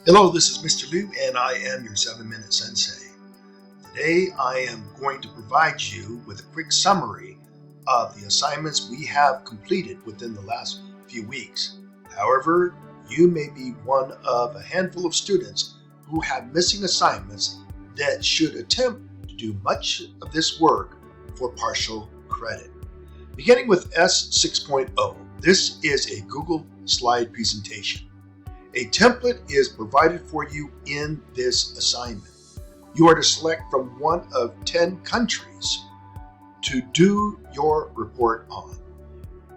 Hello, this is Mr. Liu, and I am your 7-Minute Sensei. Today, I am going to provide you with a quick summary of the assignments we have completed within the last few weeks. However, you may be one of a handful of students who have missing assignments that should attempt to do much of this work for partial credit. Beginning with S6.0, this is a Google slide presentation. A template is provided for you in this assignment. You are to select from one of 10 countries to do your report on.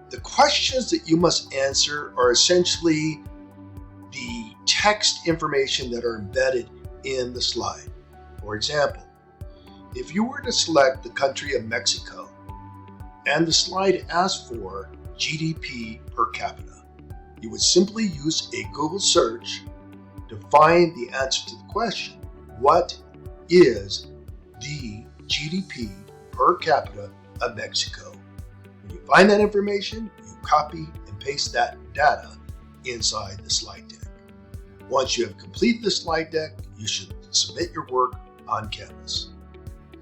The questions that you must answer are essentially the text information that are embedded in the slide. For example, if you were to select the country of Mexico and the slide asks for GDP per capita, you would simply use a Google search to find the answer to the question, what is the GDP per capita of Mexico? When you find that information, you copy and paste that data inside the slide deck. Once you have completed the slide deck, you should submit your work on Canvas.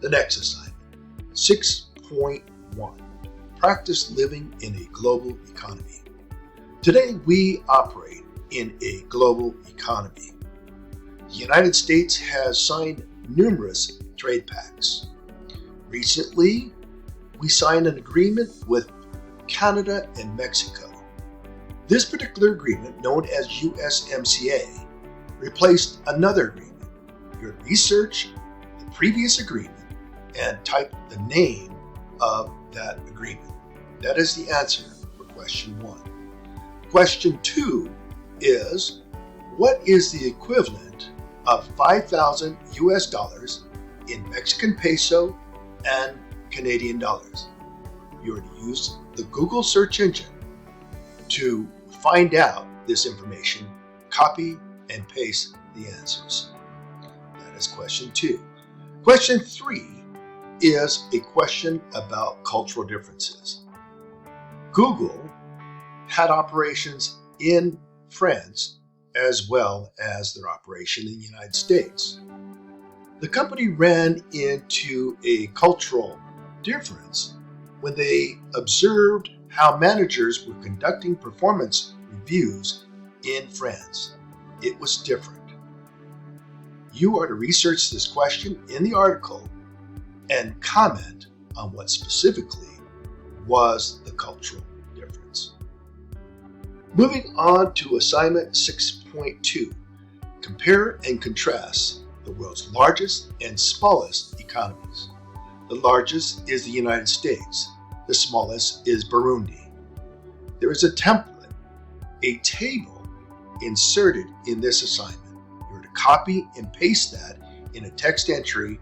The next assignment, 6.1, practice living in a global economy. Today, we operate in a global economy. The United States has signed numerous trade pacts. Recently, we signed an agreement with Canada and Mexico. This particular agreement, known as USMCA, replaced another agreement. You research the previous agreement and type the name of that agreement. That is the answer for question 1. Question 2 is, what is the equivalent of 5,000 US dollars in Mexican peso and Canadian dollars? You are to use the Google search engine to find out this information, copy and paste the answers. That is question 2. Question 3 is a question about cultural differences. Google had operations in France as well as their operation in the United States. The company ran into a cultural difference when they observed how managers were conducting performance reviews in France. It was different. You are to research this question in the article and comment on what specifically was the cultural difference. Moving on to assignment 6.2, compare and contrast the world's largest and smallest economies. The largest is the United States. The smallest is Burundi. There is a template, a table inserted in this assignment. You're to copy and paste that in a text entry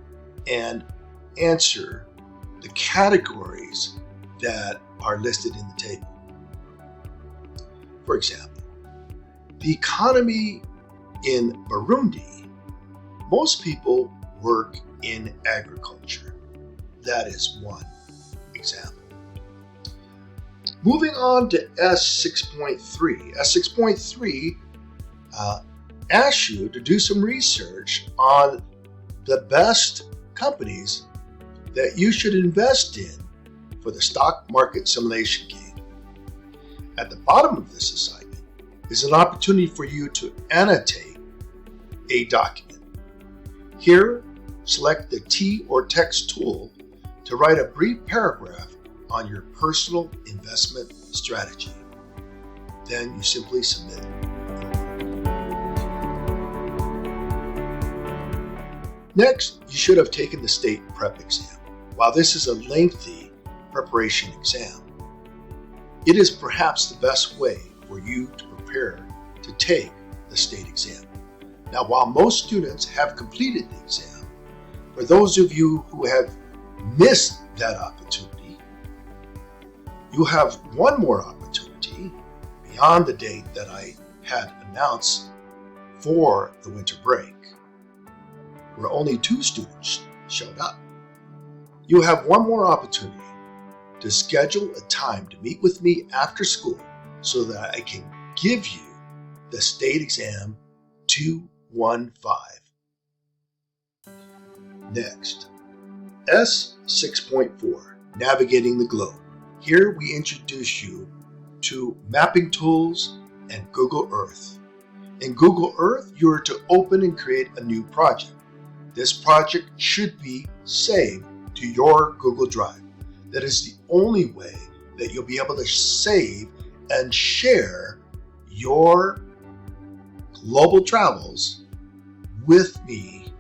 and answer the categories that are listed in the table. For example, the economy in Burundi, most people work in agriculture. That is one example. Moving on to S6.3. S6.3 asks you to do some research on the best companies that you should invest in for the stock market simulation game. At the bottom of this assignment is an opportunity for you to annotate a document. Here, select the T or text tool to write a brief paragraph on your personal investment strategy. Then you simply submit. Next, you should have taken the state prep exam. While this is a lengthy preparation exam, it is perhaps the best way for you to prepare to take the state exam. Now, while most students have completed the exam, for those of you who have missed that opportunity, you have one more opportunity beyond the date that I had announced for the winter break, where only 2 students showed up. You have one more opportunity to schedule a time to meet with me after school so that I can give you the state exam to Next, S6.4, Navigating the Globe. Here we introduce you to mapping tools and Google Earth. In Google Earth, you are to open and create a new project. This project should be saved to your Google Drive. That is the only way that you'll be able to save and share your global travels with me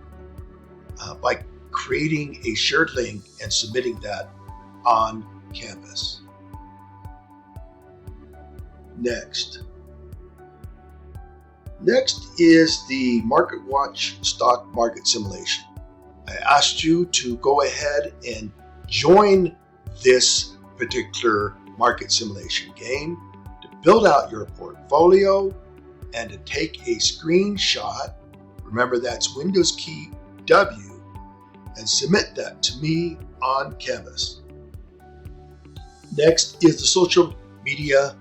by creating a shared link and submitting that on Canvas. Next is the MarketWatch stock market simulation. I asked you to go ahead and join this particular market simulation game to build out your portfolio and to take a screenshot. Remember, that's Windows key W, and submit that to me on Canvas. Next is the social media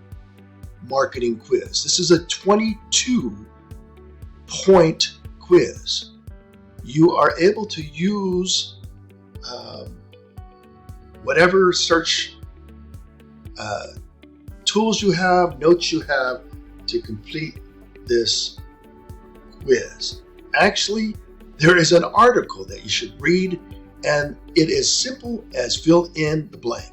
marketing quiz. This is a 22-point quiz. You are able to use whatever search tools you have, notes you have to complete this quiz. Actually, there is an article that you should read, and it is simple as fill in the blank.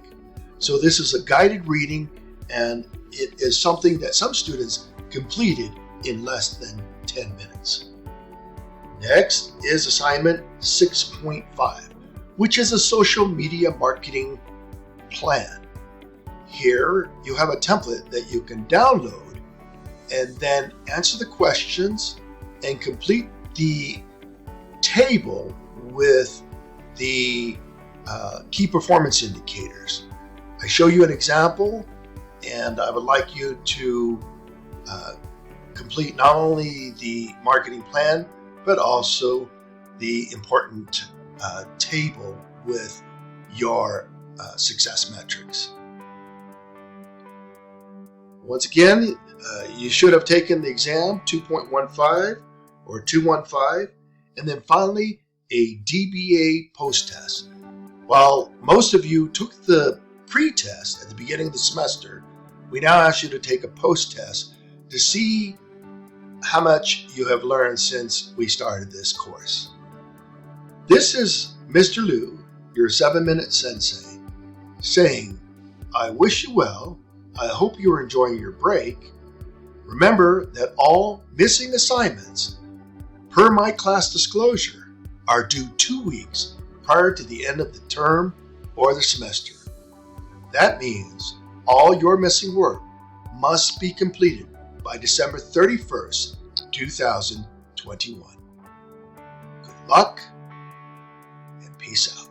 So this is a guided reading, and it is something that some students completed in less than 10 minutes. Next is assignment 6.5, which is a social media marketing plan. Here you have a template that you can download and then answer the questions and complete the table with the key performance indicators. I show you an example, and I would like you to complete not only the marketing plan, but also the important table with your success metrics. Once again, you should have taken the exam 2.15 or 215, and then finally a DBA post-test. While most of you took the pre-test at the beginning of the semester, we now ask you to take a post-test to see how much you have learned since we started this course. This is Mr. Liu, your 7-minute sensei, saying, I wish you well. I hope you are enjoying your break. Remember that all missing assignments, per my class disclosure, are due 2 weeks prior to the end of the term or the semester. That means all your missing work must be completed by December 31st, 2021. Good luck and peace out.